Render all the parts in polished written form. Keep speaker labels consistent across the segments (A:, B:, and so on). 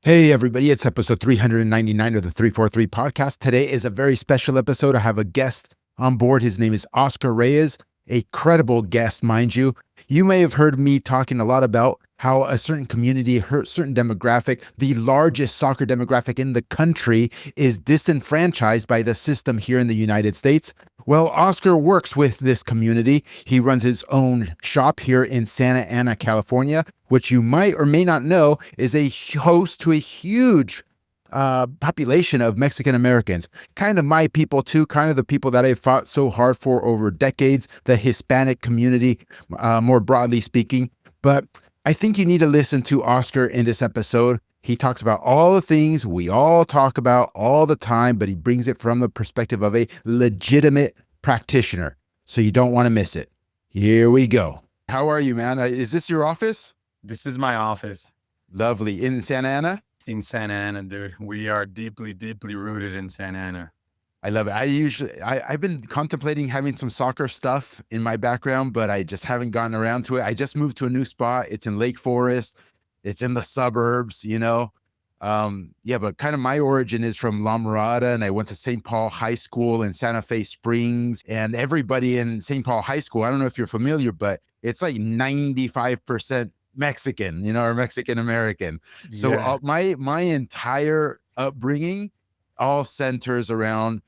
A: Hey, everybody, it's episode 399 of the 343 podcast. Today is a very special episode. I have a guest on board. His name is Oscar Reyes, a credible guest, mind you. You may have heard me talking a lot about how a certain community, a certain demographic, the largest soccer demographic in the country, is disenfranchised by the system here in the United States. Well, Oscar works with this community. He runs his own shop here in Santa Ana, California, which you might or may not know is a host to a huge population of Mexican Americans. Kind of my people, too, kind of the people that I've fought so hard for over decades, the Hispanic community, more broadly speaking. But I think you need to listen to Oscar in this episode. He talks about all the things we all talk about all the time, but he brings it from the perspective of a legitimate practitioner. So you don't want to miss it. Here we go. How are you, man? Is this your office?
B: This is my office
A: Lovely. In Santa Ana?
B: in Santa Ana, dude. We are deeply, deeply rooted in Santa Ana.
A: I love it. I've been contemplating having some soccer stuff in my background, but I just haven't gotten around to it. I just moved to a new spot. It's in Lake Forest. It's in the suburbs, Yeah, but kind of my origin is from La Mirada, and I went to St. Paul High School in Santa Fe Springs. And everybody in St. Paul High School, I don't know if you're familiar, but it's like 95% Mexican, or Mexican American. So
B: Yeah.
A: my entire upbringing all centers around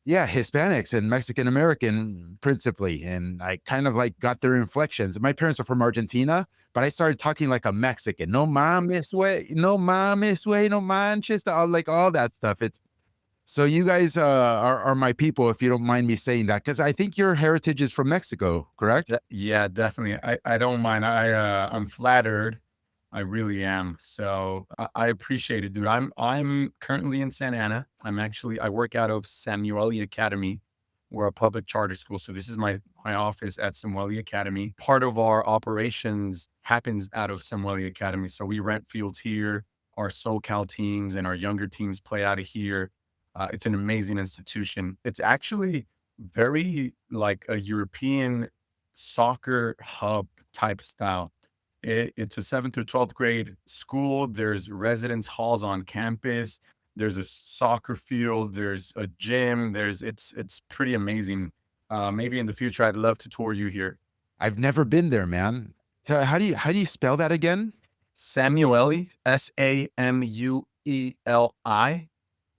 A: Hispanics and Mexican American principally. And I kind of like got their inflections. My parents are from Argentina, but I started talking like a Mexican. No mames, way, no mames, way, no manches, like all that stuff. It's so you guys are my people, if you don't mind me saying that, because I think your heritage is from Mexico, correct?
B: Yeah, definitely. I don't mind. I'm flattered. I really am. So I appreciate it, dude. I'm currently in Santa Ana. I work out of Samueli Academy. We're a public charter school. So this is my office at Samueli Academy. Part of our operations happens out of Samueli Academy. So we rent fields here. Our SoCal teams and our younger teams play out of here. It's an amazing institution. It's actually very like a European soccer hub type style. It's a 7th through 12th grade school. There's residence halls on campus. There's a soccer field. There's a gym. It's pretty amazing. Maybe in the future, I'd love to tour you here.
A: I've never been there, man. So how do you spell that again?
B: Samueli, Samueli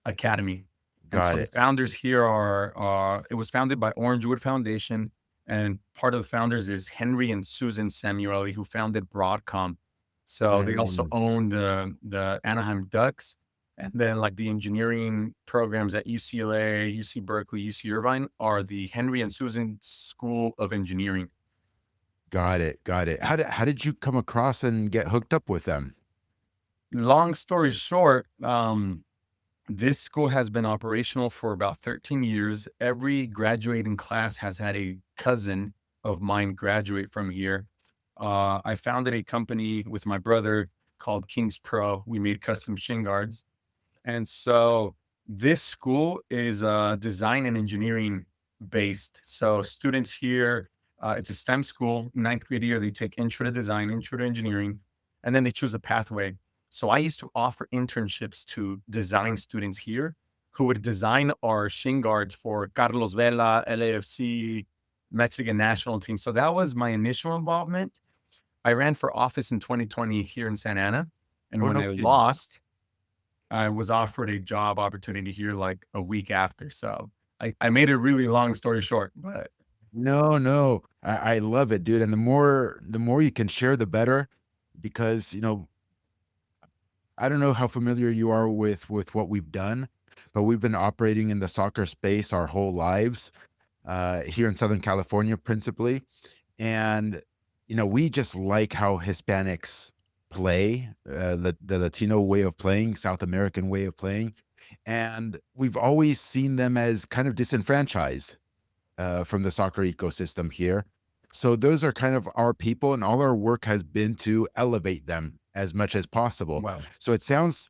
B: Academy. And so
A: Got
B: the
A: it.
B: founders here it was founded by Orangewood Foundation. And part of the founders is Henry and Susan Samueli, who founded Broadcom. So they also
A: Mm.
B: own the Anaheim Ducks. And then like the engineering programs at UCLA, UC Berkeley, UC Irvine are the Henry and Susan School of Engineering.
A: Got it. Got it. How did you come across and get hooked up with them?
B: Long story short, this school has been operational for about 13 years. Every graduating class has had a cousin of mine graduate from here. I founded a company with my brother called Kings Pro. We made custom shin guards. And so this school is design and engineering based. So students here, it's a STEM school. Ninth grade year, they take intro to design, intro to engineering, and then they choose a pathway. So I used to offer internships to design students here who would design our shin guards for Carlos Vela, LAFC, Mexican national team. So that was my initial involvement. I ran for office in 2020 here in Santa Ana. And
A: Oh,
B: when
A: no
B: I
A: kidding.
B: lost, I was offered a job opportunity here like a week after. So I made a really long story short, but
A: No, no. I love it, dude. And the more you can share, the better, because I don't know how familiar you are with what we've done, but we've been operating in the soccer space our whole lives, here in Southern California, principally. And we just like how Hispanics play, the Latino way of playing, South American way of playing, and we've always seen them as kind of disenfranchised from the soccer ecosystem here. So those are kind of our people, and all our work has been to elevate them as much as possible.
B: well,
A: So it sounds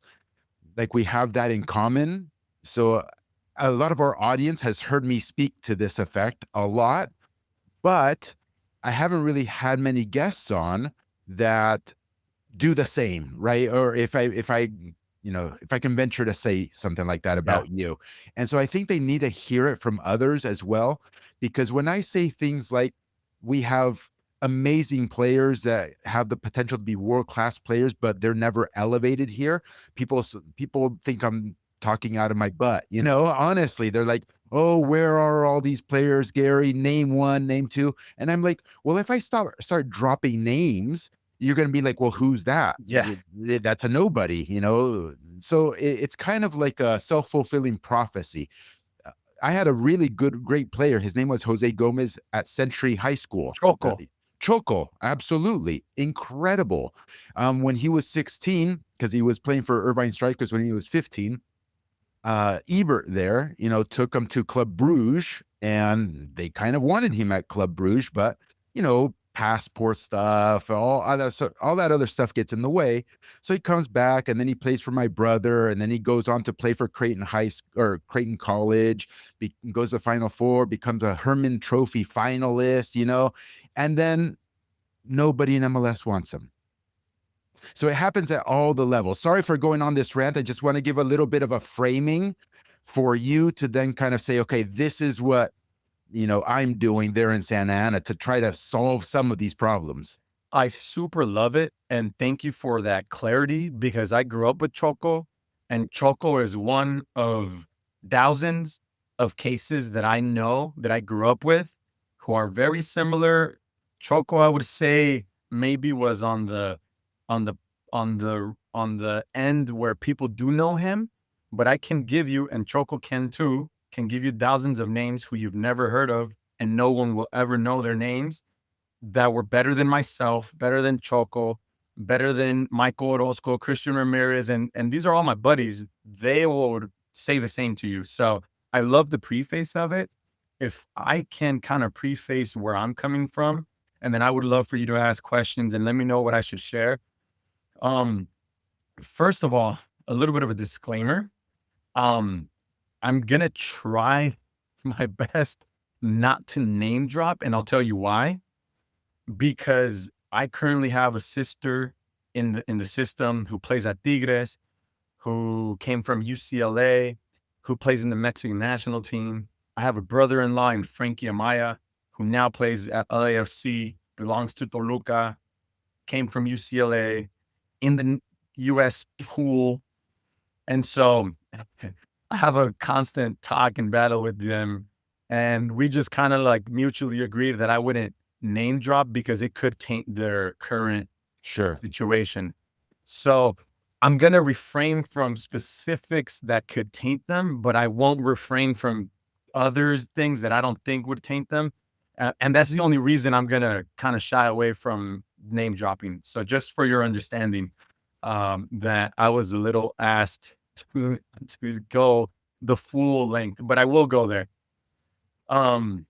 A: like we have that in common. So a lot of our audience has heard me speak to this effect a lot, but I haven't really had many guests on that do the same, right? Or if I if I can venture to say something like that
B: Yeah.
A: about you. And so I think they need to hear it from others as well, because when I say things like we have amazing players that have the potential to be world-class players, but they're never elevated here, people think I'm talking out of my butt. Honestly, they're like, "Oh, where are all these players, Gary? Name one, name two." And I'm like, "Well, if I start dropping names, you're going to be like, well, who's that?
B: Yeah.
A: That's a nobody. So it's kind of like a self-fulfilling prophecy. I had a really great player. His name was Jose Gomez at Century High School.
B: Choco.
A: Choco, absolutely incredible. When he was 16, because he was playing for Irvine Strikers when he was 15, Ebert there, took him to Club Bruges, and they kind of wanted him at Club Bruges, but passport stuff, all that other stuff gets in the way. So he comes back, and then he plays for my brother, and then he goes on to play for Creighton High School or Creighton College, goes to Final Four, becomes a Herman Trophy finalist, and then nobody in MLS wants him. So it happens at all the levels. Sorry for going on this rant. I just want to give a little bit of a framing for you to then kind of say, okay, this is what I'm doing there in Santa Ana to try to solve some of these problems.
B: I super love it. And thank you for that clarity, because I grew up with Choco, and Choco is one of thousands of cases that I know that I grew up with who are very similar. Choco, I would say, maybe was on the end where people do know him, but I can give you, and Choco can too, can give you thousands of names who you've never heard of, and no one will ever know their names, that were better than myself, better than Choco, better than Michael Orozco, Christian Ramirez, and these are all my buddies. They will say the same to you. So I love the preface of it. If I can kind of preface where I'm coming from, and then I would love for you to ask questions and let me know what I should share. Um, First of all, a little bit of a disclaimer. Um, I'm gonna try my best not to name drop, and I'll tell you why. Because I currently have a sister in the system who plays at Tigres, who came from UCLA, who plays in the Mexican national team. I have a brother-in-law in Frankie Amaya, who now plays at LAFC, belongs to Toluca, came from UCLA, in the US pool. And so I have a constant talk and battle with them. And we just kind of like mutually agreed that I wouldn't name drop because it could taint their current
A: Sure.
B: situation. So I'm going to refrain from specifics that could taint them, but I won't refrain from other things that I don't think would taint them. And that's the only reason I'm going to kind of shy away from name dropping. So just for your understanding, that I was a little asked to go the full length, but I will go there. Um,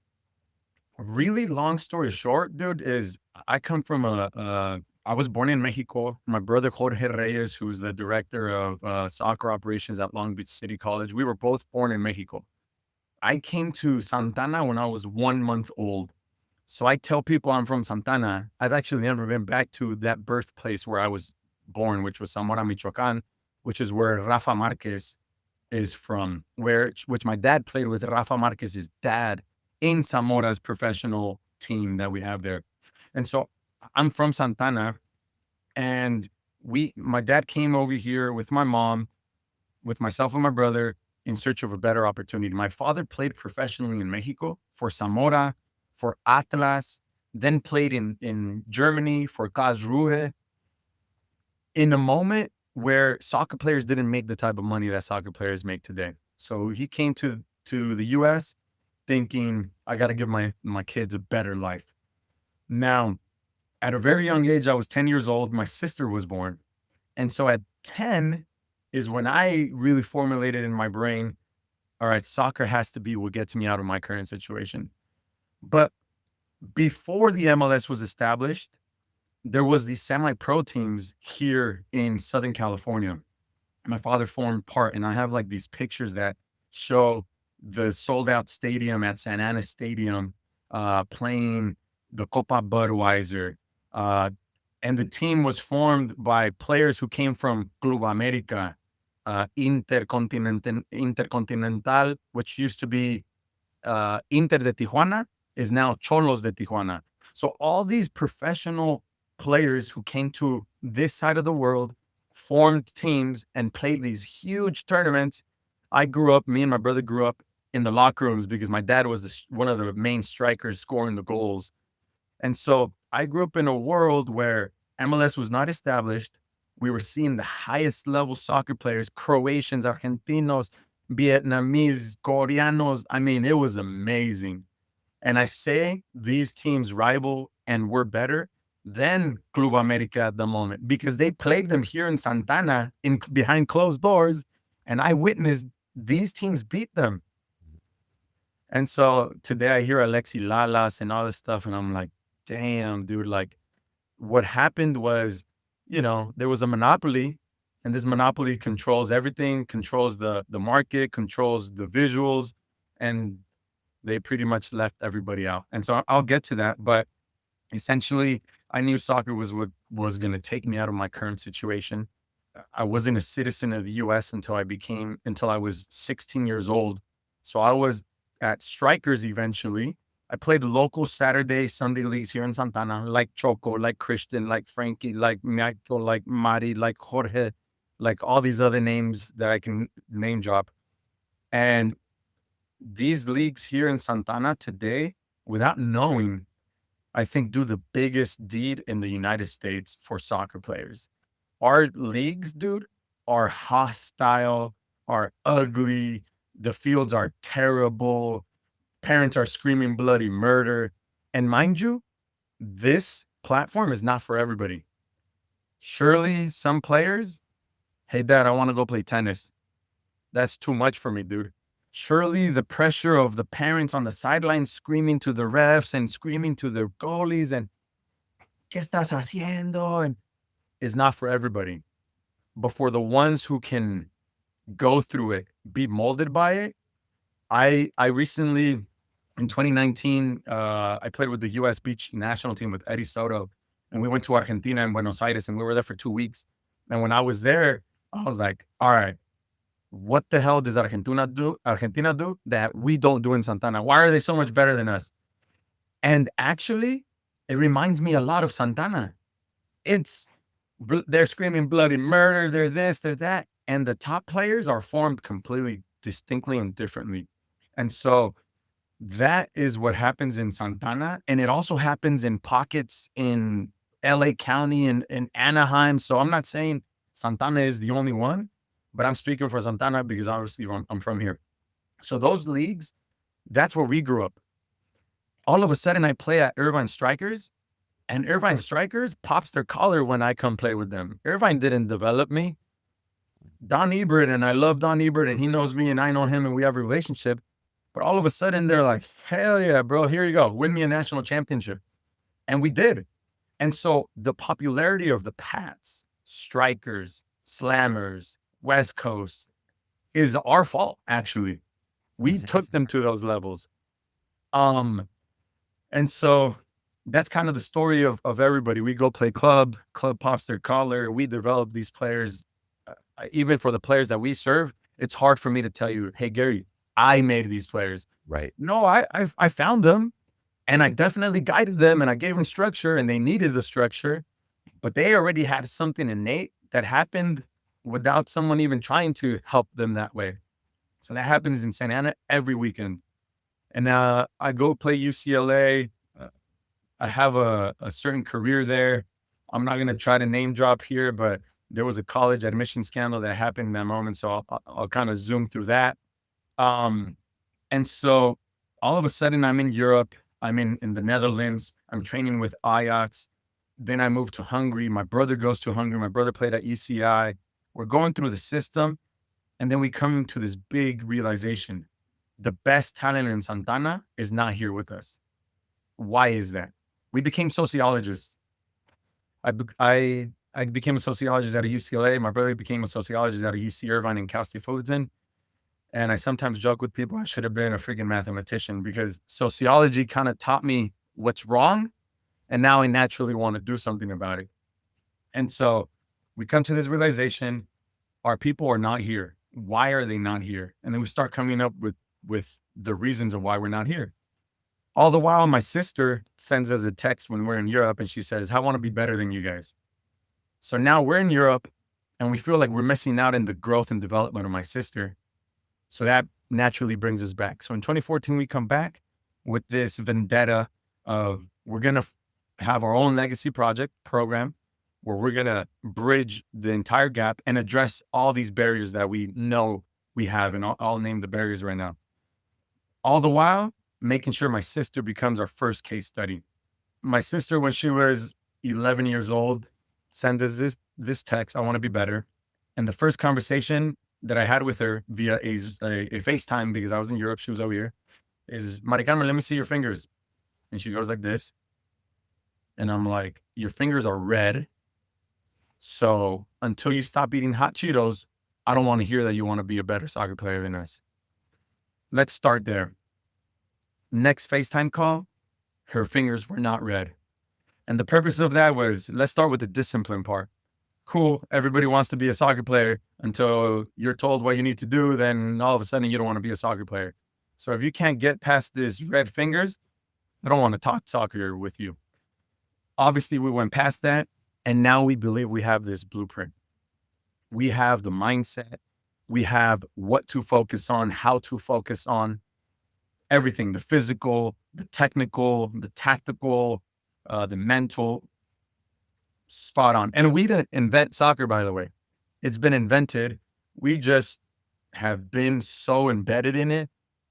B: Really long story short, dude, is I come from I was born in Mexico. My brother Jorge Reyes, who's the director of soccer operations at Long Beach City College, we were both born in Mexico. I came to Santana when I was 1 month old. So I tell people I'm from Santana. I've actually never been back to that birthplace where I was born, which was Zamora, Michoacan, which is where Rafa Marquez is from, which my dad played with Rafa Marquez's dad in Zamora's professional team that we have there. And so I'm from Santana, and my dad came over here with my mom, with myself and my brother, in search of a better opportunity. My father played professionally in Mexico for Zamora, for Atlas, then played in Germany for Karlsruhe, in a moment where soccer players didn't make the type of money that soccer players make today. So he came to the US thinking, I got to give my kids a better life. Now, at a very young age, I was 10 years old. My sister was born. And so at 10 is when I really formulated in my brain, all right, soccer has to be what gets me out of my current situation. But before the MLS was established, there was these semi-pro teams here in Southern California. My father formed part, and I have like these pictures that show the sold out stadium at Santa Ana Stadium, playing the Copa Budweiser. And the team was formed by players who came from Club America, Intercontinental, which used to be Inter de Tijuana, is now Cholos de Tijuana. So all these professional players who came to this side of the world formed teams and played these huge tournaments. Me and my brother grew up in the locker rooms because my dad was one of the main strikers scoring the goals. And so I grew up in a world where MLS was not established. We were seeing the highest level soccer players, Croatians, Argentinos, Vietnamese, Koreanos. I mean, it was amazing. And I say these teams rival and were better than Club America at the moment because they played them here in Santana behind closed doors. And I witnessed these teams beat them. And so today I hear Alexi Lalas and all this stuff. And I'm like, damn, dude, like what happened was, there was a monopoly, and this monopoly controls everything, controls the market, controls the visuals, and they pretty much left everybody out. And so I'll get to that. But essentially, I knew soccer was what was going to take me out of my current situation. I wasn't a citizen of the US until I was 16 years old. So I was at Strikers eventually. I played local Saturday, Sunday leagues here in Santana, like Choco, like Christian, like Frankie, like Michael, like Mari, like Jorge, like all these other names that I can name drop. And these leagues here in Santana today, without knowing, I think do the biggest deed in the United States for soccer players. Our leagues, dude, are hostile, are ugly. The fields are terrible. Parents are screaming bloody murder. And mind you, this platform is not for everybody. Surely some players, hey, dad, I want to go play tennis. That's too much for me, dude. Surely the pressure of the parents on the sidelines screaming to the refs and screaming to the goalies and ¿qué estás haciendo? And is not for everybody. But for the ones who can go through it, be molded by it, I recently, in 2019, I played with the U.S. beach national team with Eddie Soto, and we went to Argentina and Buenos Aires, and we were there for 2 weeks. And when I was there, I was like, all right, what the hell does Argentina do that we don't do in Santana? Why are they so much better than us? And actually, it reminds me a lot of Santana. They're screaming bloody murder, they're this, they're that. And the top players are formed completely distinctly and differently. And so that is what happens in Santana. And it also happens in pockets in LA County and in Anaheim. So I'm not saying Santana is the only one, but I'm speaking for Santana because obviously I'm from here. So those leagues, that's where we grew up. All of a sudden I play at Irvine Strikers, and Irvine Strikers pops their collar when I come play with them. Irvine didn't develop me. Don Ebert, and I love Don Ebert, and he knows me and I know him, and we have a relationship. But all of a sudden they're like, hell yeah, bro, here you go. Win me a national championship. And we did. And so the popularity of the Pats, Strikers, Slammers, West Coast is our fault, actually. We took them to those levels. And so that's kind of the story of everybody. We go play club pops their collar. We develop these players. Even for the players that we serve, it's hard for me to tell you, hey, Gary, I made these players.
A: Right.
B: No, I found them, and I definitely guided them, and I gave them structure, and they needed the structure, but they already had something innate that happened without someone even trying to help them that way. So that happens in Santa Ana every weekend. And I go play UCLA. I have a certain career there. I'm not going to try to name drop here, but there was a college admission scandal that happened in that moment. So I'll kind of zoom through that. And so all of a sudden I'm in Europe. I'm in the Netherlands. I'm training with Ajax. Then I moved to Hungary. My brother goes to Hungary. My brother played at UCI. We're going through the system. And then we come to this big realization. The best talent in Santana is not here with us. Why is that? We became sociologists. I became a sociologist at UCLA. My brother became a sociologist at UC Irvine and Cal State Fullerton. And I sometimes joke with people, I should have been a freaking mathematician because sociology kind of taught me what's wrong. And now I naturally want to do something about it. And so we come to this realization. our people are not here. Why are they not here? And then we start coming up with the reasons of why we're not here. All the while, my sister sends us a text when we're in Europe, and she says, I want to be better than you guys. So now we're in Europe, and we feel like we're missing out in the growth and development of my sister. So that naturally brings us back. So in 2014, we come back with this vendetta of we're going to have our own legacy project program where we're going to bridge the entire gap and address all these barriers that we know we have. And I'll name the barriers right now. All the while, making sure my sister becomes our first case study. My sister, when she was 11 years old, sent us this text, I want to be better. And the first conversation that I had with her via a FaceTime, because I was in Europe, she was over here, is, Maricarmen, let me see your fingers. And she goes like this. And I'm like, your fingers are red. So until you stop eating hot Cheetos, I don't want to hear that you want to be a better soccer player than us. Let's start there. Next FaceTime call, her fingers were not red. And the purpose of that was, let's start with the discipline part. Cool, everybody wants to be a soccer player until you're told what you need to do, then all of a sudden you don't want to be a soccer player. So if you can't get past this red fingers, I don't want to talk soccer with you. Obviously, we went past that, and now we believe we have this blueprint. We have the mindset. We have what to focus on, how to focus on, everything, the physical, the technical, the tactical, the mental, spot on. And we didn't invent soccer, by the way. It's been invented. We just have been so embedded in it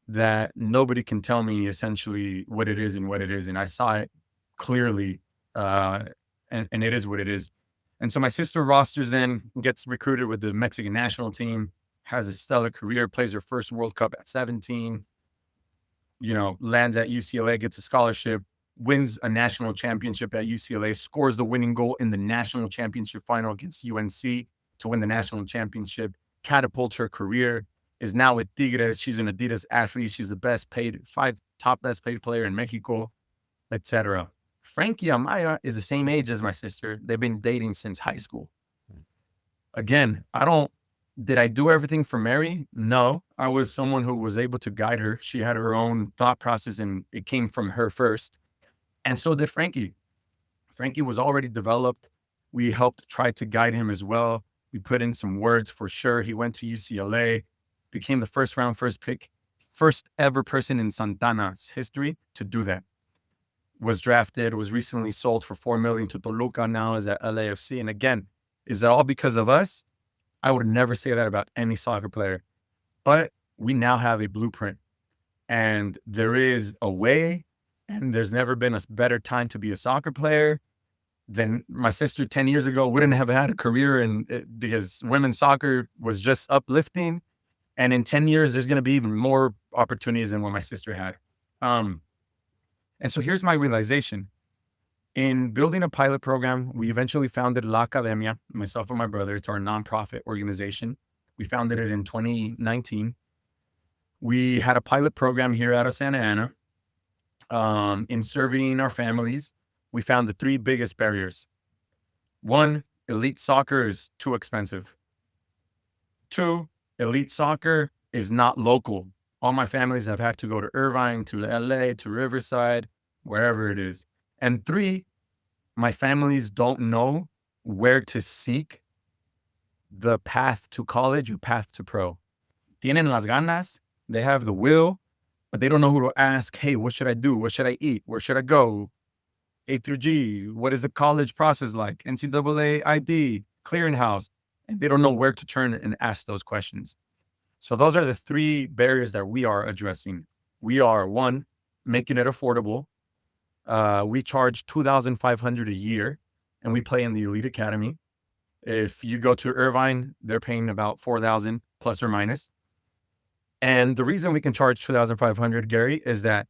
B: that nobody can tell me essentially what it is and what it is. And I saw it clearly, and it is what it is. And so my sister rosters then, gets recruited with the Mexican national team, has a stellar career, plays her first World Cup at 17, lands at UCLA, gets a scholarship, wins a national championship at UCLA, scores the winning goal in the national championship final against UNC to win the national championship, catapults her career, is now with Tigres. She's an Adidas athlete. She's the top best paid player in Mexico, etc. Frankie Amaya is the same age as my sister. They've been dating since high school. Again, did I do everything for Mary? No, I was someone who was able to guide her. She had her own thought process and it came from her first. And so did Frankie. Frankie was already developed. We helped try to guide him as well. We put in some words for sure. He went to UCLA, became the first pick, first ever person in Santana's history to do that. Was drafted, was recently sold for $4 million to Toluca, now is at LAFC. And again, is that all because of us? I would never say that about any soccer player, but we now have a blueprint and there is a way, and there's never been a better time to be a soccer player than my sister 10 years ago wouldn't have had a career because women's soccer was just uplifting. And in 10 years, there's going to be even more opportunities than what my sister had. And so here's my realization. In building a pilot program, we eventually founded La Academia, myself and my brother. It's our nonprofit organization. We founded it in 2019. We had a pilot program here out of Santa Ana. In serving our families, we found the three biggest barriers. One, elite soccer is too expensive. Two, elite soccer is not local. All my families have had to go to Irvine, to LA, to Riverside, wherever it is. And three, my families don't know where to seek the path to college or path to pro. Tienen las ganas, they have the will, but they don't know who to ask. Hey, what should I do? What should I eat? Where should I go? A through G, what is the college process like? NCAA ID, clearinghouse. And they don't know where to turn and ask those questions. So those are the three barriers that we are addressing. We are, one, making it affordable. We charge $2,500 a year, and we play in the Elite Academy. If you go to Irvine, they're paying about $4,000 plus or minus. And the reason we can charge $2,500, Gary, is that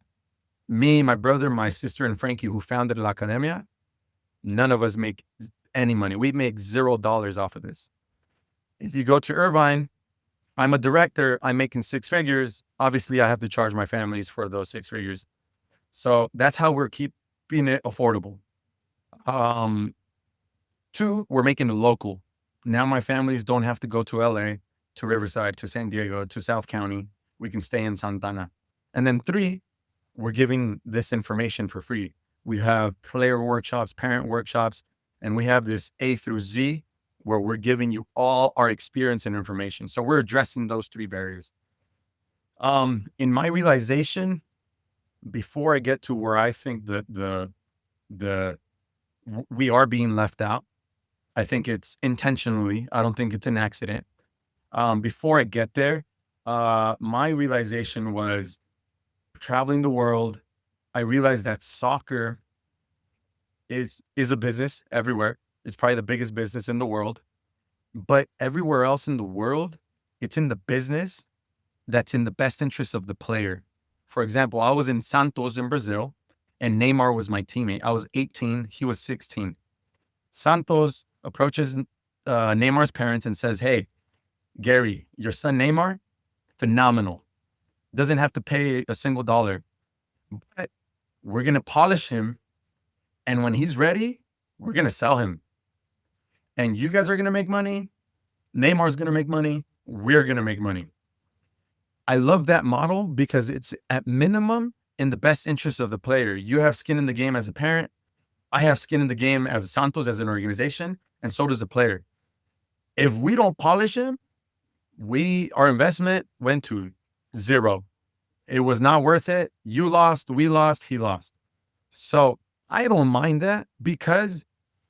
B: me, my brother, my sister, and Frankie, who founded La Academia, none of us make any money. We make $0 off of this. If you go to Irvine, I'm a director, I'm making six figures. Obviously, I have to charge my families for those 6 figures. So that's how we're keeping it affordable. Two, we're making it local. Now my families don't have to go to LA, to Riverside, to San Diego, to South County. We can stay in Santana. And then 3, we're giving this information for free. We have player workshops, parent workshops, and we have this A through Z where we're giving you all our experience and information. So we're addressing those 3 barriers. In my realization, before I get to where I think that we are being left out, I think it's intentionally. I don't think it's an accident. Before I get there, my realization was traveling the world. I realized that soccer is a business everywhere. It's probably the biggest business in the world. But everywhere else in the world, it's in the business that's in the best interest of the player. For example, I was in Santos in Brazil, and Neymar was my teammate. I was 18, he was 16. Santos approaches Neymar's parents and says, "Hey, Gary, your son Neymar, phenomenal. Doesn't have to pay a single dollar, but we're going to polish him. And when he's ready, we're going to sell him. And you guys are going to make money. Neymar's going to make money. We're going to make money." I love that model because it's at minimum in the best interest of the player. You have skin in the game as a parent. I have skin in the game as Santos, as an organization, and so does the player. If we don't polish him, our investment went to 0. It was not worth it. You lost, we lost, he lost. So I don't mind that because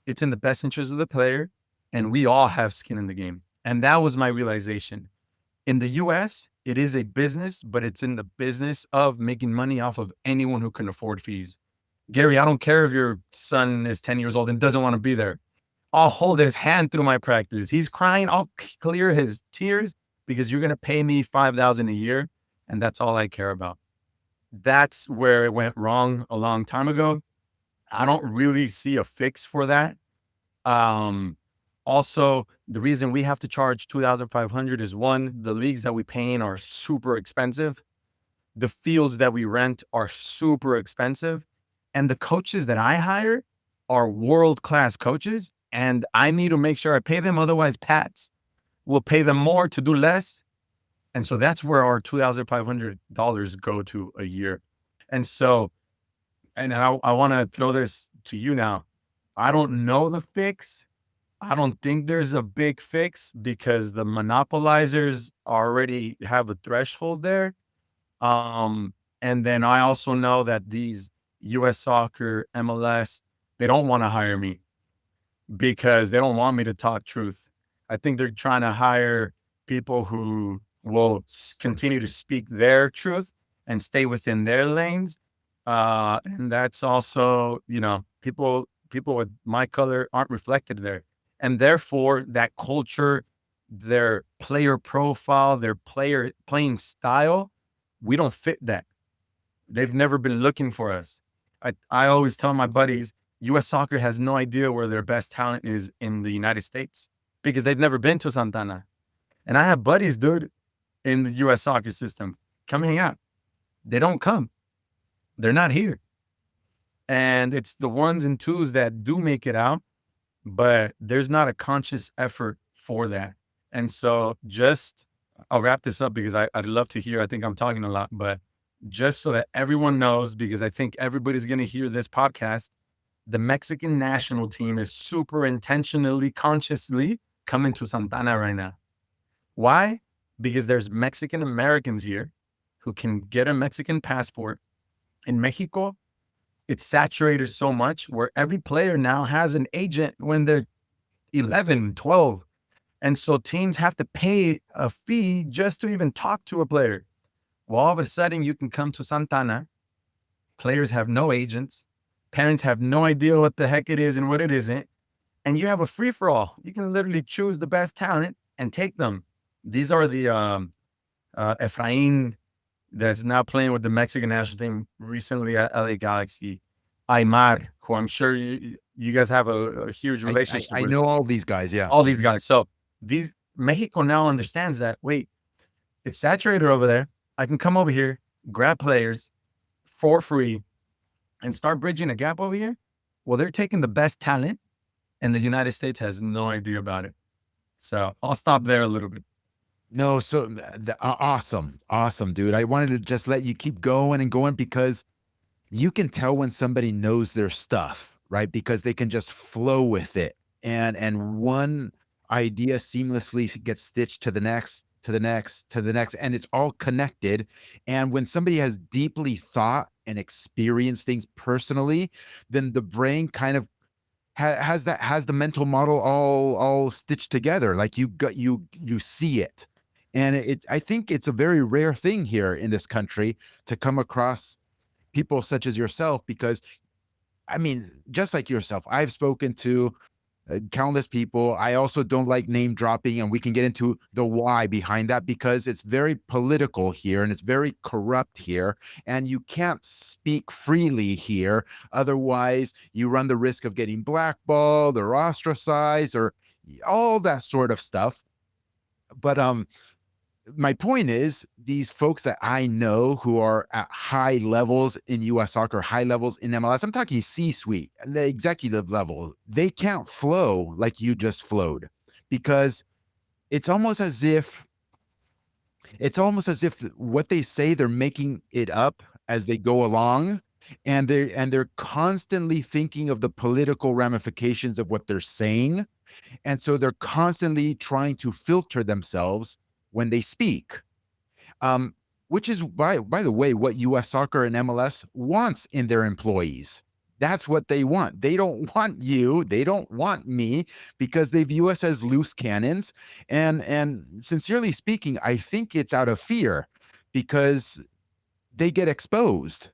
B: it's in the best interest of the player and we all have skin in the game. And that was my realization. In the US, it is a business, but it's in the business of making money off of anyone who can afford fees. Gary, I don't care if your son is 10 years old and doesn't want to be there. I'll hold his hand through my practice. He's crying. I'll clear his tears because you're going to pay me $5,000 a year. And that's all I care about. That's where it went wrong a long time ago. I don't really see a fix for that. Also, the reason we have to charge $2,500 is, 1, the leagues that we pay in are super expensive. The fields that we rent are super expensive. And the coaches that I hire are world-class coaches. And I need to make sure I pay them. Otherwise, Pats will pay them more to do less. And so that's where our $2,500 go to a year. And so, and I want to throw this to you now. I don't know the fix. I don't think there's a big fix because the monopolizers already have a threshold there. And then I also know that these US Soccer, MLS, they don't want to hire me because they don't want me to talk truth. I think they're trying to hire people who will continue to speak their truth and stay within their lanes. And that's also, people with my color aren't reflected there. And therefore, that culture, their player profile, their playing style, we don't fit that. They've never been looking for us. I always tell my buddies, US Soccer has no idea where their best talent is in the United States because they've never been to Santana. And I have buddies, dude, in the US Soccer system. Come hang out. They don't come. They're not here. And it's the 1s and 2s that do make it out, but there's not a conscious effort for that. And so I'll wrap this up because I'd love to hear, I think I'm talking a lot, but just so that everyone knows, because I think everybody's going to hear this podcast, the Mexican national team is super intentionally, consciously coming to Santana right now. Why? Because there's Mexican Americans here who can get a Mexican passport. In Mexico, it's saturated so much where every player now has an agent when they're 11, 12. And so teams have to pay a fee just to even talk to a player. Well, all of a sudden you can come to Santana. Players have no agents. Parents have no idea what the heck it is and what it isn't. And you have a free-for-all. You can literally choose the best talent and take them. These are the Efrain that's now playing with the Mexican national team recently at LA Galaxy. Aymar, who I'm sure you guys have a huge relationship with.
A: I know all these guys, yeah.
B: All these guys. So Mexico now understands that, wait, it's saturated over there. I can come over here, grab players for free, and start bridging a gap over here. Well, they're taking the best talent, and the United States has no idea about it. So I'll stop there a little bit.
A: No, so awesome. Awesome, dude. I wanted to just let you keep going and going because you can tell when somebody knows their stuff, right? Because they can just flow with it. And one idea seamlessly gets stitched to the next, to the next, to the next, and it's all connected. And when somebody has deeply thought and experienced things personally, then the brain kind of has the mental model all stitched together. Like you see it. And I think it's a very rare thing here in this country to come across people such as yourself, because I mean, just like yourself, I've spoken to countless people. I also don't like name dropping, and we can get into the why behind that because it's very political here and it's very corrupt here, and you can't speak freely here. Otherwise, you run the risk of getting blackballed or ostracized or all that sort of stuff. But my point is, these folks that I know who are at high levels in US soccer, high levels in MLS, I'm talking C-suite, the executive level, they can't flow like you just flowed, because it's almost as if what they say, they're making it up as they go along, and they're constantly thinking of the political ramifications of what they're saying, and so they're constantly trying to filter themselves when they speak. um, which is, by the way, what U.S. Soccer and MLS wants in their employees. That's what they want. They don't want you. They don't want me, because they view us as loose cannons. And sincerely speaking, I think it's out of fear, because they get exposed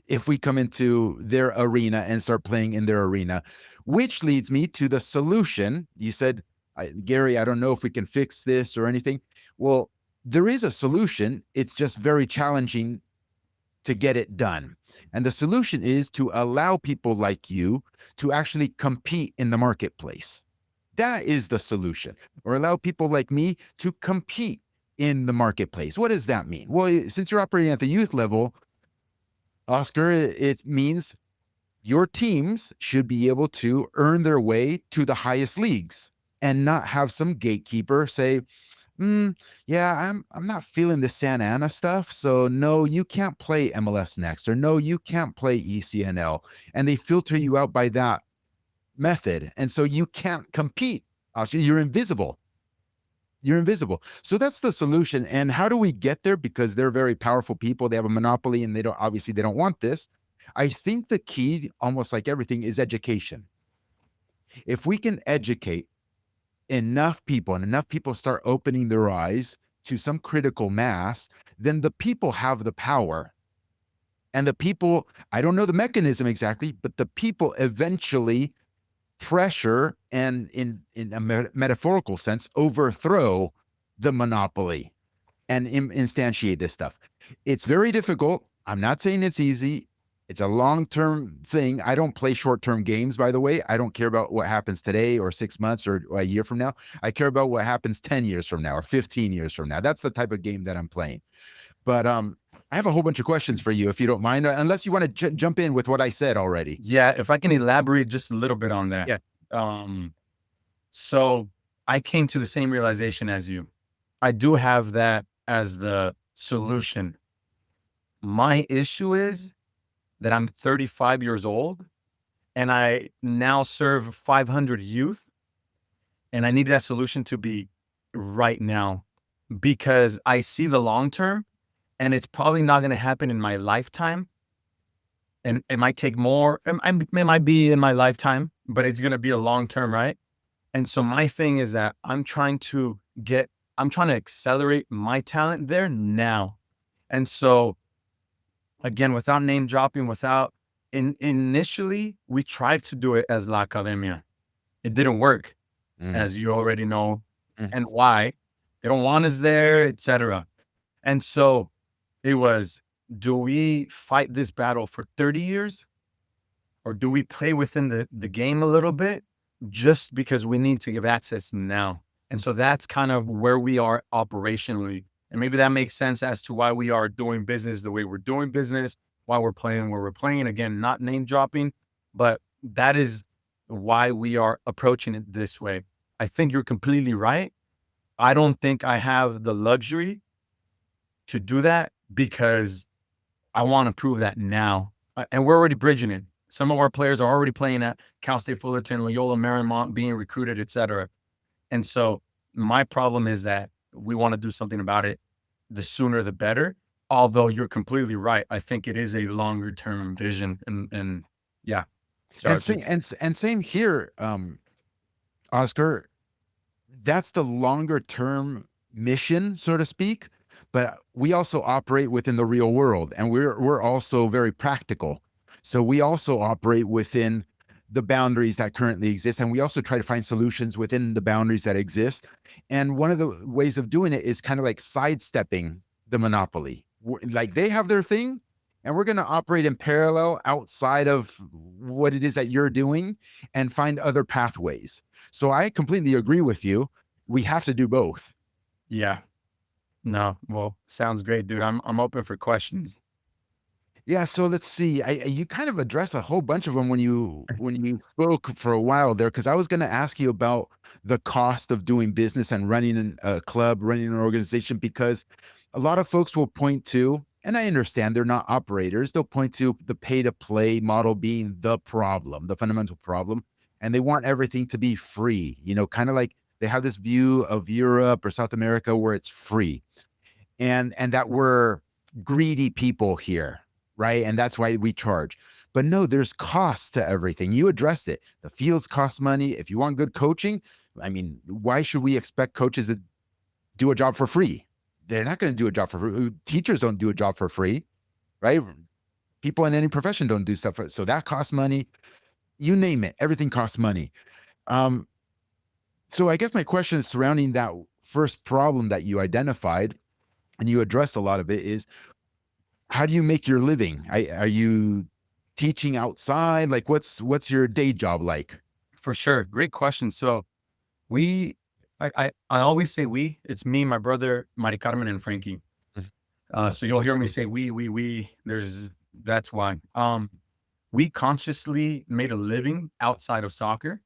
A: if we come into their arena and start playing in their arena, which leads me to the solution. You said, Gary, I don't know if we can fix this or anything. Well, there is a solution. It's just very challenging to get it done. And the solution is to allow people like you to actually compete in the marketplace. That is the solution. Or allow people like me to compete in the marketplace. What does that mean? Well, since you're operating at the youth level, Oscar, it means your teams should be able to earn their way to the highest leagues and not have some gatekeeper say, yeah, I'm not feeling the Santa Ana stuff. So no, you can't play MLS Next, or no, you can't play ECNL. And they filter you out by that method. And so you can't compete. Oscar, you're invisible. You're invisible. So that's the solution. And how do we get there? Because they're very powerful people. They have a monopoly, and they don't want this. I think the key, almost like everything, is education. If we can educate enough people, and enough people start opening their eyes to some critical mass, then the people have the power. And the people, I don't know the mechanism exactly, but the people eventually pressure and, in a metaphorical sense, overthrow the monopoly and instantiate this stuff. It's very difficult. I'm not saying it's easy. It's a long-term thing. I don't play short-term games, by the way. I don't care about what happens today or 6 months or a year from now. I care about what happens 10 years from now or 15 years from now. That's the type of game that I'm playing. But I have a whole bunch of questions for you, if you don't mind, unless you want to jump in with what I said already.
B: Yeah, if I can elaborate just a little bit on that.
A: Yeah.
B: So I came to the same realization as you. I do have that as the solution. My issue is that I'm 35 years old and I now serve 500 youth, and I need that solution to be right now, because I see the long term, and it's probably not going to happen in my lifetime. And it might take more. It might be in my lifetime, but it's going to be a long term, right? And so my thing is that I'm trying to accelerate my talent there now. And so, again, without name dropping, initially, we tried to do it as La Academia. It didn't work, as you already know, and why. They don't want us there, etc. And so it was, do we fight this battle for 30 years? Or do we play within the game a little bit just because we need to give access now? And so that's kind of where we are operationally. And maybe that makes sense as to why we are doing business the way we're doing business, why we're playing where we're playing. Again, not name dropping, but that is why we are approaching it this way. I think you're completely right. I don't think I have the luxury to do that because I want to prove that now. And we're already bridging it. Some of our players are already playing at Cal State Fullerton, Loyola Marymount, being recruited, et cetera. And so my problem is that we want to do something about it. The sooner, the better. Although you're completely right. I think it is a longer term vision. And yeah. So
A: And same here, Oscar. That's the longer term mission, so to speak. But we also operate within the real world, and we're also very practical. So we also operate within the boundaries that currently exist, and we also try to find solutions within the boundaries that exist. And one of the ways of doing it is kind of like sidestepping the monopoly. Like they have their thing, and we're going to operate in parallel outside of what it is that you're doing and find other pathways. So I completely agree with you. We have to do both.
B: yeah. No. Well, sounds great, dude. I'm open for questions.
A: Yeah, so let's see. You kind of addressed a whole bunch of them when you spoke for a while there, because I was going to ask you about the cost of doing business and running a club, running an organization, because a lot of folks will point to, and I understand they're not operators, they'll point to the pay to play model being the problem, the fundamental problem, and they want everything to be free. Kind of like they have this view of Europe or South America where it's free, and that we're greedy people here, right? And that's why we charge. But no, there's costs to everything. You addressed it. The fields cost money. If you want good coaching, I mean, why should we expect coaches to do a job for free? They're not going to do a job for free. Teachers don't do a job for free, right? People in any profession don't do stuff so that costs money. You name it, everything costs money. Um, so I guess my question is surrounding that first problem that you identified, and you addressed a lot of it, is how do you make your living? Are you teaching outside? Like what's your day job like?
B: For sure. Great question. So we I always say we. It's me, my brother, Maricarmen, and Frankie. So you'll hear me say we. That's why. We consciously made a living outside of soccer,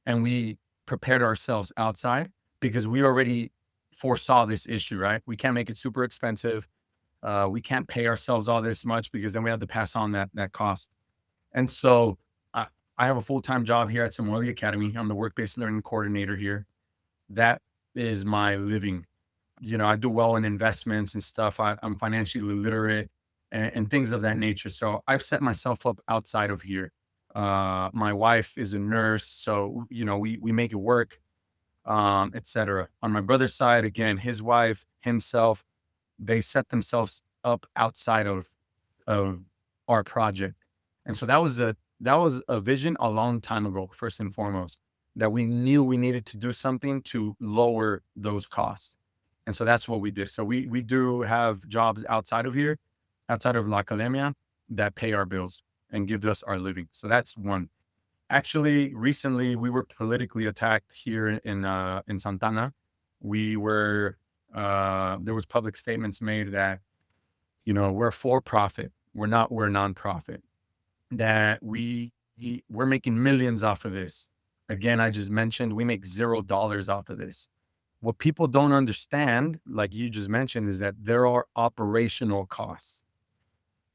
B: and we prepared ourselves outside because we already foresaw this issue, right? We can't make it super expensive. We can't pay ourselves all this much because then we have to pass on that cost. And so I have a full-time job here at Samueli Academy. I'm the work-based learning coordinator here. That is my living. I do well in investments and stuff. I'm financially literate and things of that nature. So I've set myself up outside of here. My wife is a nurse, so we make it work, etc. On my brother's side, again, his wife, himself, they set themselves up outside of our project. And so that was a vision a long time ago, first and foremost, that we knew we needed to do something to lower those costs. And so that's what we did. So we do have jobs outside of here, outside of La Academia, that pay our bills and give us our living. So that's one. Actually, recently we were politically attacked here in Santana. We were there was public statements made that we're for profit. We're nonprofit. That we're making millions off of this. Again, I just mentioned we make $0 off of this. What people don't understand, like you just mentioned, is that there are operational costs.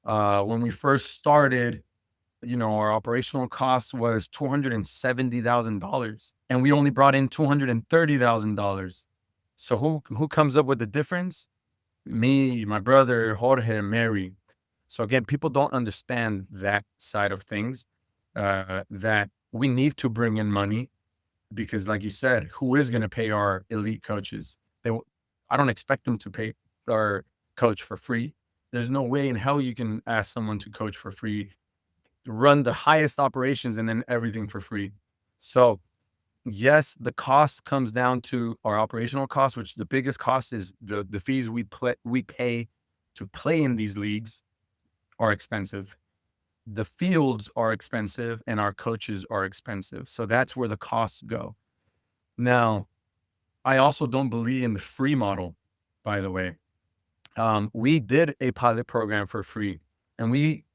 B: When we first started, our operational cost was $270,000, and we only brought in $230,000. So who comes up with the difference? Me, my brother, Jorge, Mary. So again, people don't understand that side of things, that we need to bring in money because, like you said, who is going to pay our elite coaches? I don't expect them to pay our coach for free. There's no way in hell you can ask someone to coach for free, run the highest operations, and then everything for free. So yes, the cost comes down to our operational costs, which the biggest cost is the fees we pay to play in these leagues are expensive. The fields are expensive and our coaches are expensive. So that's where the costs go. Now, I also don't believe in the free model, by the way. We did a pilot program for free, and we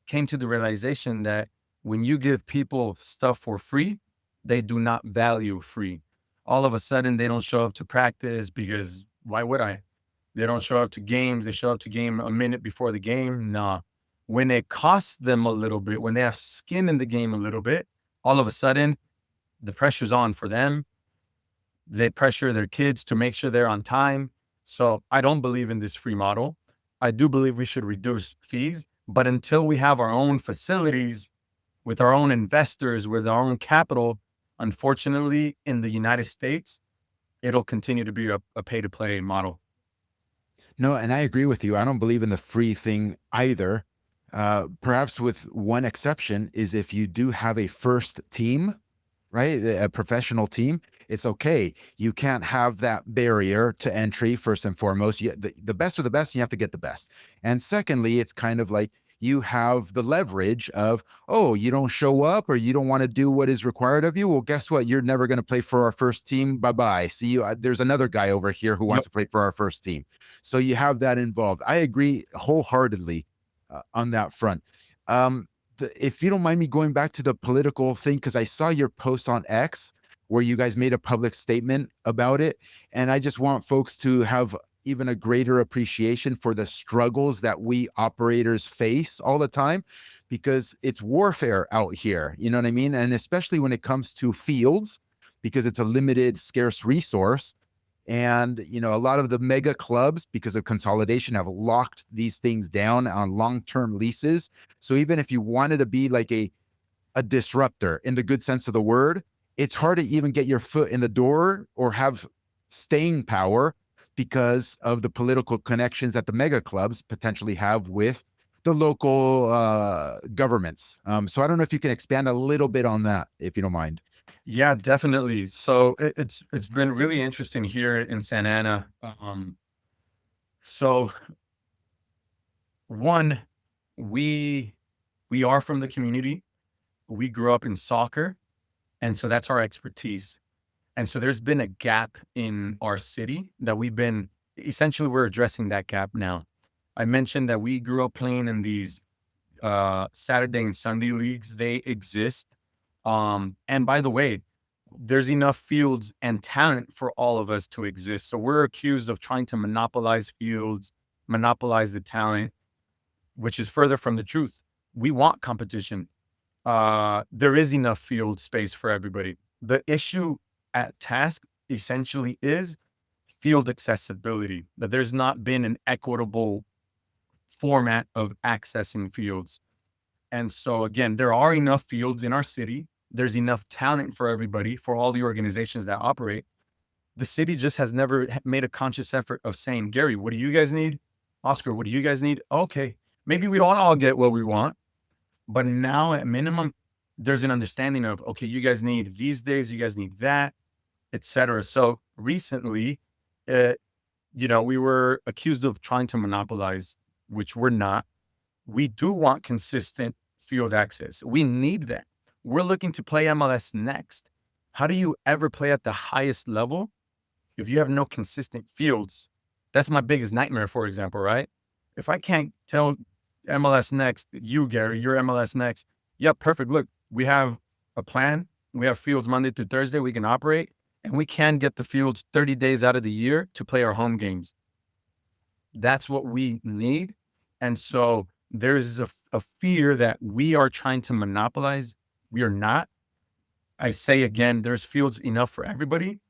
B: came to the realization that when you give people stuff for free, they do not value free. All of a sudden, they don't show up to practice because why would I? They don't show up to games. They show up to game a minute before the game. Nah. When it costs them a little bit, when they have skin in the game a little bit, all of a sudden the pressure's on for them. They pressure their kids to make sure they're on time. So I don't believe in this free model. I do believe we should reduce fees, but until we have our own facilities with our own investors, with our own capital, unfortunately, in the United States, it'll continue to be a pay to play model.
A: No, and I agree with you. I don't believe in the free thing either. Perhaps with one exception is if you do have a first team, right? A professional team, it's okay. You can't have that barrier to entry, first and foremost. The best of the best, you have to get the best. And secondly, it's kind of like you have the leverage of, oh, you don't show up or you don't want to do what is required of you. Well, guess what? You're never going to play for our first team. Bye bye. See you. There's another guy over here who wants
B: Yep.
A: to play for our first team. So you have that involved. I agree wholeheartedly on that front. If you don't mind me going back to the political thing, because I saw your post on X where you guys made a public statement about it. And I just want folks to have even a greater appreciation for the struggles that we operators face all the time, because it's warfare out here. You know what I mean? And especially when it comes to fields, because it's a limited, scarce resource. And, you know, a lot of the mega clubs, because of consolidation, have locked these things down on long-term leases. So even if you wanted to be like a disruptor in the good sense of the word, it's hard to even get your foot in the door or have staying power because of the political connections that the mega clubs potentially have with the local governments. So I don't know if you can expand a little bit on that, if you don't mind.
B: Yeah, definitely. So it's been really interesting here in Santa Ana. So one, we we are from the community. We grew up in soccer, and so that's our expertise. And so there's been a gap in our city that we're addressing that gap now. I mentioned that we grew up playing in these Saturday and Sunday leagues. They exist. And by the way, there's enough fields and talent for all of us to exist. So we're accused of trying to monopolize fields, monopolize the talent, which is further from the truth. We want competition. There is enough field space for everybody. The issue at task essentially is field accessibility, that there's not been an equitable format of accessing fields. And so again, there are enough fields in our city. There's enough talent for everybody, for all the organizations that operate. The city just has never made a conscious effort of saying, Gary, what do you guys need? Oscar, what do you guys need? Okay, maybe we don't all get what we want, but now at minimum, there's an understanding of, okay, you guys need these days, you guys need that, etc. So recently, uh, we were accused of trying to monopolize, which we're not. We do want consistent field access. We need that. We're looking to play MLS next. How do you ever play at the highest level if you have no consistent fields? That's my biggest nightmare, for example, right? If I can't tell MLS next, you, Gary, you're MLS next. Yeah, perfect. Look, we have a plan. We have fields Monday through Thursday. We can operate, and we can get the fields 30 days out of the year to play our home games. That's what we need. And so there's a fear that we are trying to monopolize. We are not. I say again, there's fields enough for everybody.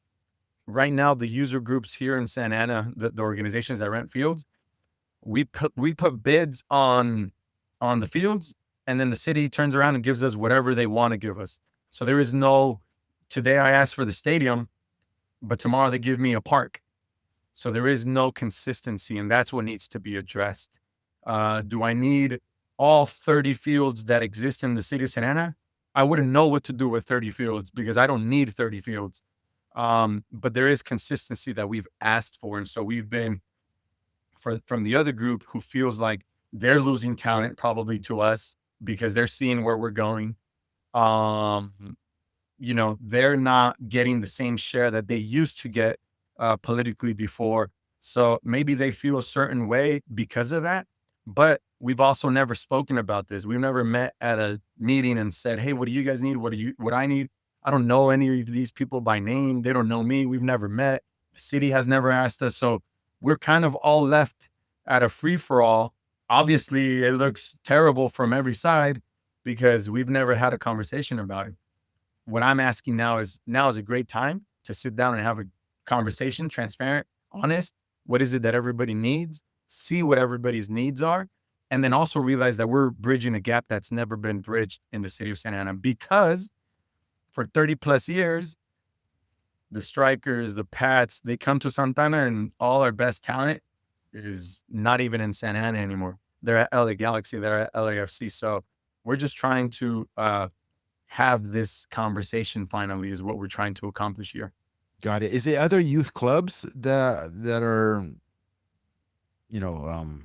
B: Right now, the user groups here in Santa Ana, the organizations that rent fields, we put bids on the fields, and then the city turns around and gives us whatever they want to give us. So there is no, today I asked for the stadium, but tomorrow they give me a park. So there is no consistency, and that's what needs to be addressed. Do I need all 30 fields that exist in the city of Santa Ana? I wouldn't know what to do with 30 fields because I don't need 30 fields. But there is consistency that we've asked for. And so we've been from the other group who feels like they're losing talent probably to us because they're seeing where we're going. They're not getting the same share that they used to get politically before. So maybe they feel a certain way because of that. But we've also never spoken about this. We've never met at a meeting and said, hey, what do you guys need? What I need? I don't know any of these people by name. They don't know me. We've never met. The city has never asked us. So we're kind of all left at a free for all. Obviously, it looks terrible from every side because we've never had a conversation about it. What I'm asking now is a great time to sit down and have a conversation, transparent, honest. What is it that everybody needs? See what everybody's needs are. And then also realize that we're bridging a gap that's never been bridged in the city of Santa Ana, because for 30 plus years, the strikers, the Pats, they come to Santana and all our best talent is not even in Santa Ana anymore. They're at LA Galaxy, they're at LAFC. So we're just trying to have this conversation finally is what we're trying to accomplish here.
A: Got it. Is it other youth clubs that are, you know,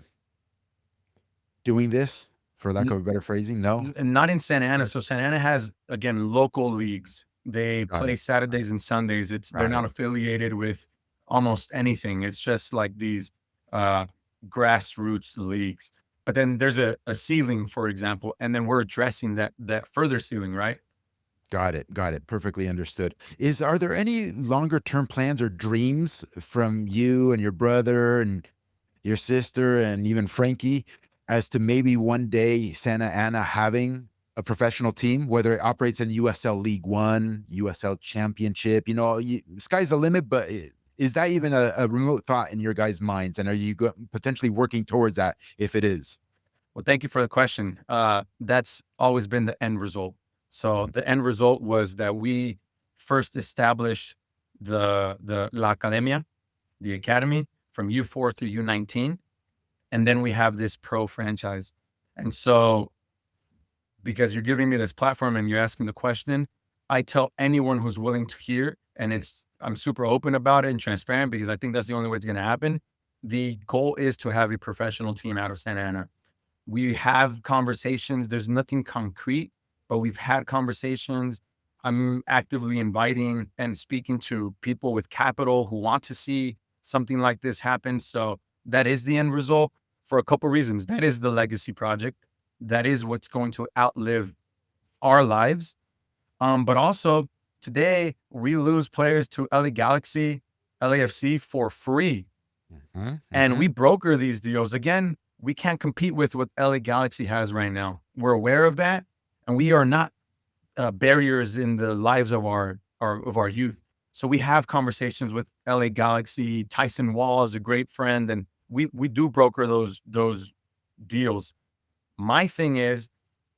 A: doing this, for lack of a better phrasing? No?
B: Not in Santa Ana. So Santa Ana has, again, local leagues. They
A: Got
B: play
A: it.
B: Saturdays and Sundays. They're
A: Got
B: not
A: it.
B: affiliated with almost anything. It's just like these grassroots leagues. But then there's a ceiling, for example, and then we're addressing that further ceiling, right?
A: Got it. Got it. Perfectly understood. Are there any longer term plans or dreams from you and your brother and your sister and even Frankie as to maybe one day Santa Ana having a professional team, whether it operates in USL League One, USL Championship? Sky's the limit, but is that even a remote thought in your guys' minds? And are you potentially working towards that if it is?
B: Well, thank you for the question. That's always been the end result. So the end result was that we first established the La Academia, the academy, from U4 through U19, and then we have this pro franchise. And so, because you're giving me this platform and you're asking the question, I tell anyone who's willing to hear, and I'm super open about it and transparent because I think that's the only way it's going to happen. The goal is to have a professional team out of Santa Ana. We have conversations. There's nothing concrete, but we've had conversations. I'm actively inviting and speaking to people with capital who want to see something like this happen. So that is the end result for a couple of reasons. That is the legacy project. That is what's going to outlive our lives. But also today we lose players to LA Galaxy, LAFC for free. And we broker these deals. Again, we can't compete with what LA Galaxy has right now. We're aware of that, and we are not barriers in the lives of our youth. So we have conversations with LA Galaxy. Tyson Wall is a great friend, and we do broker those deals. My thing is,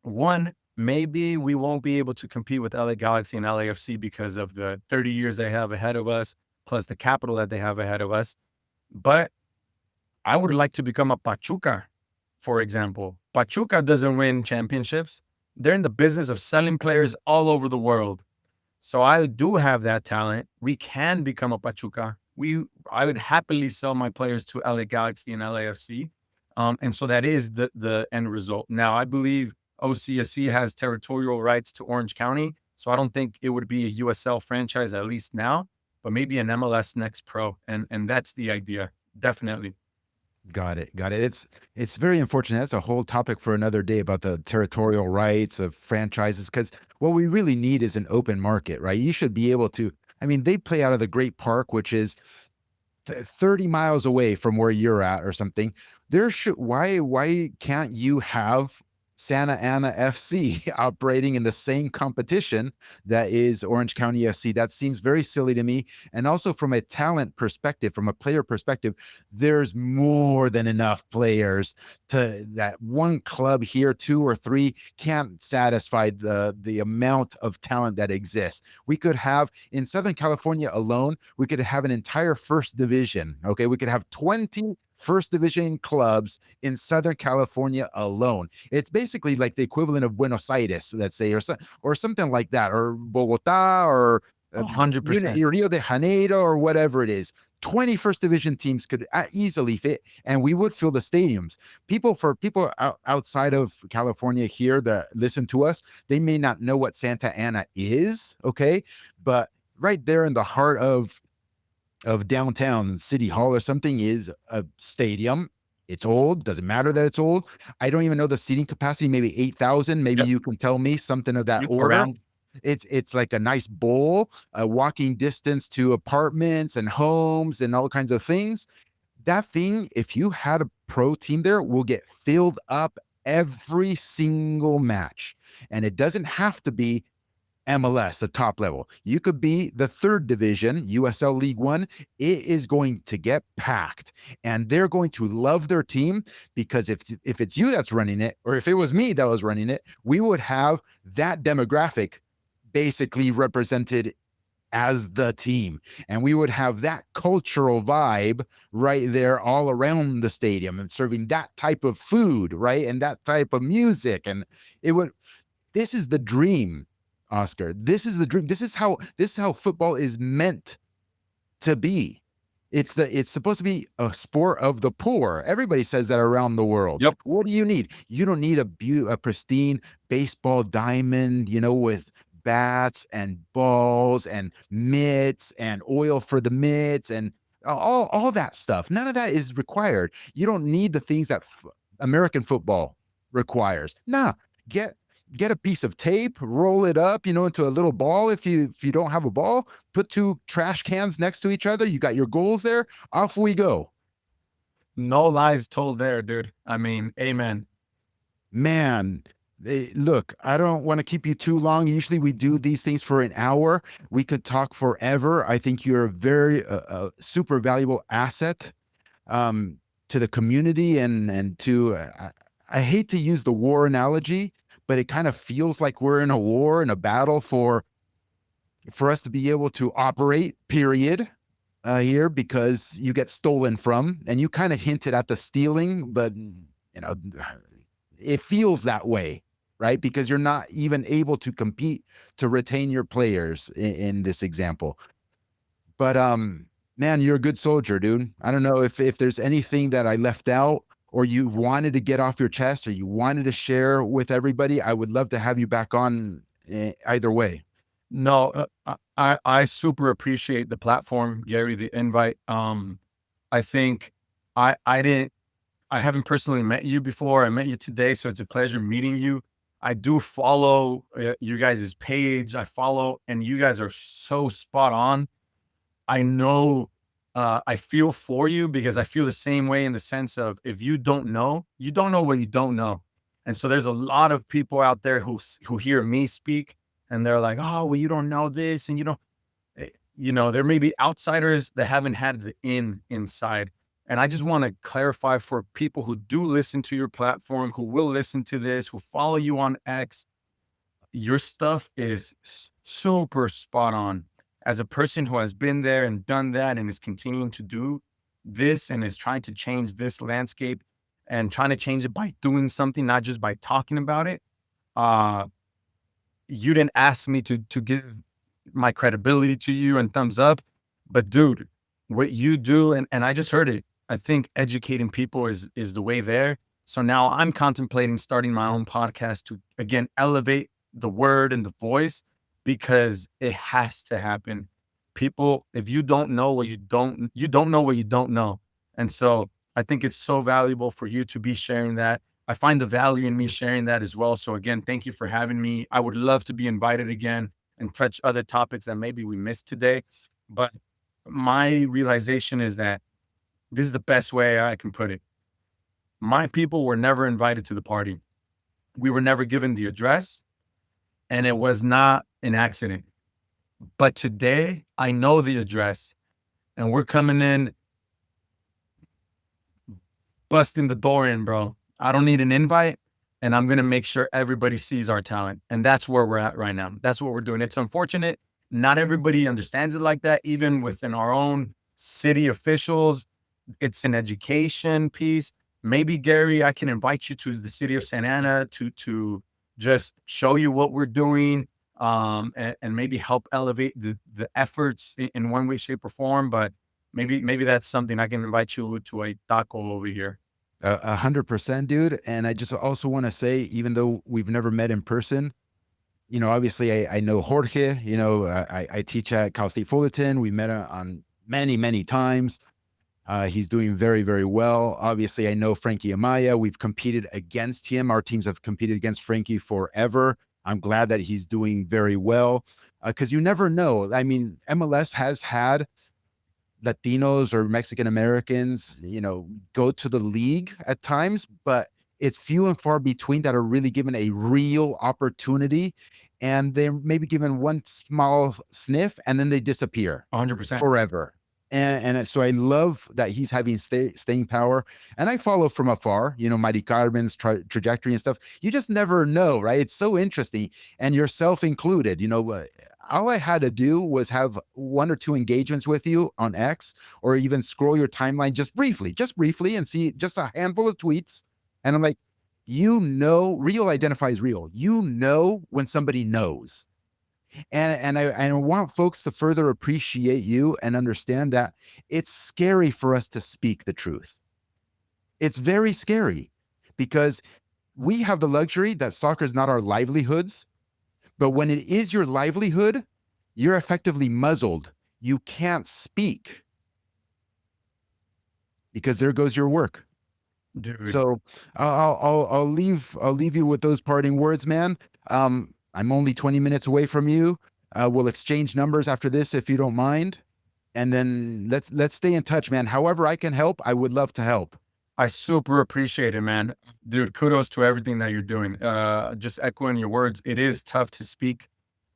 B: one, maybe we won't be able to compete with LA Galaxy and LAFC because of the 30 years they have ahead of us, plus the capital that they have ahead of us. But I would like to become a Pachuca, for example. Pachuca doesn't win championships. They're in the business of selling players all over the world. So I do have that talent. We can become a Pachuca. I would happily sell my players to LA Galaxy and LAFC. And so that is the end result. Now, I believe OCSC has territorial rights to Orange County. So I don't think it would be a USL franchise, at least now, but maybe an MLS Next Pro. And that's the idea. Definitely.
A: Got it. Got it. It's very unfortunate. That's a whole topic for another day about the territorial rights of franchises, because what we really need is an open market, right? You should be able to, they play out of the Great Park, which is 30 miles away from where you're at or something. Why can't you have Santa Ana FC operating in the same competition that is Orange County FC? That seems very silly to me. And also from a talent perspective, from a player perspective, there's more than enough players to that one club here, 2 or 3 can't satisfy the amount of talent that exists. We could have in Southern California alone, we could have an entire first division. Okay. We could have 20 first division clubs in Southern California alone. It's basically like the equivalent of Buenos Aires, let's say, or something like that, or Bogota, or
B: 100%.
A: Rio de Janeiro, or whatever it is. 20 first division teams could easily fit, and we would fill the stadiums. People outside of California here that listen to us, they may not know what Santa Ana is, okay? But right there in the heart of downtown City Hall or something is a stadium. It's old. Doesn't matter that it's old. I don't even know the seating capacity, maybe 8,000. Maybe
B: Yep.
A: you can tell me something of that
B: Yep.
A: order.
B: Around.
A: It's like a nice bowl, a walking distance to apartments and homes and all kinds of things. That thing, if you had a pro team there, will get filled up every single match. And it doesn't have to be MLS, the top level. You could be the third division, USL League One. It is going to get packed, and they're going to love their team, because if it's you that's running it, or if it was me that was running it, we would have that demographic basically represented as the team, and we would have that cultural vibe right there all around the stadium, and serving that type of food, right, and that type of music. And it would this is the dream, Oscar. This is the dream. This is how football is meant to be. It's supposed to be a sport of the poor. Everybody says that around the world.
B: Yep.
A: What do you need? You don't need a pristine baseball diamond, with bats and balls and mitts and oil for the mitts and all that stuff. None of that is required. You don't need the things that American football requires. Nah, get a piece of tape, roll it up, into a little ball. If you don't have a ball, put two trash cans next to each other. You got your goals there. Off we go.
B: No lies told there, dude. I mean, amen.
A: Man, look, I don't want to keep you too long. Usually we do these things for an hour. We could talk forever. I think you're a very super valuable asset to the community and to. I hate to use the war analogy, but it kind of feels like we're in a war, in a battle for us to be able to operate, period, here, because you get stolen from. And you kind of hinted at the stealing, but it feels that way, right? Because you're not even able to compete to retain your players in this example. But man, you're a good soldier, dude. I don't know if there's anything that I left out, or you wanted to get off your chest, or you wanted to share with everybody. I would love to have you back on, either way.
B: No, I super appreciate the platform, Gary, the invite. I think I haven't personally met you before. I met you today, so it's a pleasure meeting you. I do follow you guys' page. I follow, and you guys are so spot on. I know, I feel for you, because I feel the same way, in the sense of, if you don't know what you don't know. And so there's a lot of people out there who hear me speak, and they're like, oh, well, you don't know this. And there may be outsiders that haven't had the inside. And I just want to clarify for people who do listen to your platform, who will listen to this, who follow you on X, your stuff is super spot on. As a person who has been there and done that, and is continuing to do this, and is trying to change this landscape, and trying to change it by doing something, not just by talking about it. You didn't ask me to give my credibility to you and thumbs up, but dude, what you do, and I just heard it. I think educating people is the way there. So now I'm contemplating starting my own podcast to, again, elevate the word and the voice, because it has to happen. People, if you don't know what you don't know what you don't know. And so I think it's so valuable for you to be sharing that. I find the value in me sharing that as well. So again, thank you for having me. I would love to be invited again and touch other topics that maybe we missed today. But my realization is that this is the best way I can put it. My people were never invited to the party. We were never given the address, and it was not an accident. But today I know the address, and we're coming in, busting the door in, bro. I don't need an invite, and I'm going to make sure everybody sees our talent. And that's where we're at right now. That's what we're doing. It's unfortunate. Not everybody understands it like that, even within our own city officials. It's an education piece. Maybe, Gary, I can invite you to the city of Santa Ana to just show you what we're doing, and maybe help elevate the efforts in one way, shape, or form. But maybe that's something I can invite you to a taco over here.
A: 100%, dude. And I just also want to say, even though we've never met in person, obviously I know Jorge. I teach at Cal State Fullerton. We met on many times. He's doing very, very well. Obviously, I know Frankie Amaya. We've competed against him. Our teams have competed against Frankie forever. I'm glad that he's doing very well, because you never know. I mean, MLS has had Latinos or Mexican Americans, go to the league at times, but it's few and far between that are really given a real opportunity, and they're maybe given one small sniff and then they disappear
B: 100%.
A: forever. And so I love that he's having staying power. And I follow from afar, Maricarmen's trajectory and stuff. You just never know, right? It's so interesting, and yourself included. All I had to do was have one or two engagements with you on X, or even scroll your timeline just briefly, and see just a handful of tweets. And I'm like, real identifies real. When somebody knows. And I want folks to further appreciate you and understand that it's scary for us to speak the truth. It's very scary, because we have the luxury that soccer is not our livelihoods. But when it is your livelihood, you're effectively muzzled. You can't speak, because there goes your work.
B: Dude.
A: So I'll leave you with those parting words, man. I'm only 20 minutes away from you. We'll exchange numbers after this, if you don't mind, and then let's stay in touch, man. However I can help, I would love to help.
B: I super appreciate it, man. Dude, kudos to everything that you're doing. Just echoing your words, it is tough to speak.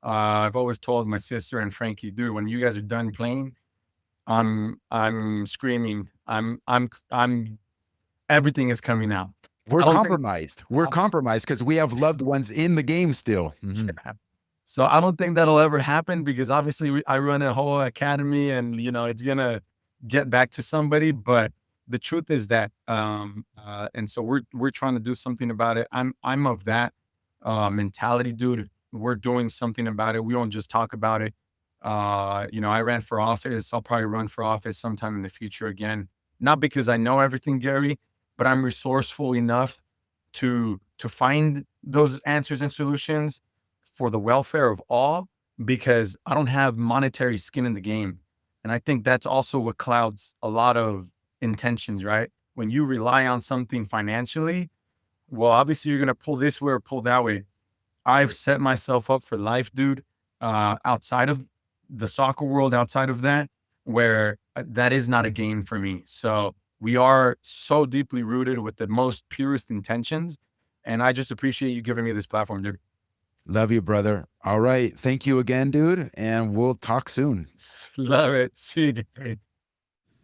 B: I've always told my sister and Frankie, dude, when you guys are done playing, I'm screaming. I'm everything is coming out.
A: We're compromised. We're compromised because we have loved ones in the game still.
B: So I don't think that'll ever happen, because obviously I run a whole academy, and it's gonna get back to somebody. But the truth is that, and so we're trying to do something about it. I'm of that mentality, dude. We're doing something about it. We don't just talk about it. I ran for office. I'll probably run for office sometime in the future again. Not because I know everything, Gary, but I'm resourceful enough to find those answers and solutions for the welfare of all, because I don't have monetary skin in the game. And I think that's also what clouds a lot of intentions, right? When you rely on something financially, well, obviously you're going to pull this way or pull that way. I've set myself up for life, dude, outside of the soccer world, outside of that, where that is not a game for me. So we are so deeply rooted with the most purest intentions. And I just appreciate you giving me this platform, dude.
A: Love you, brother. All right. Thank you again, dude. And we'll talk soon.
B: Love it. See you, Gary.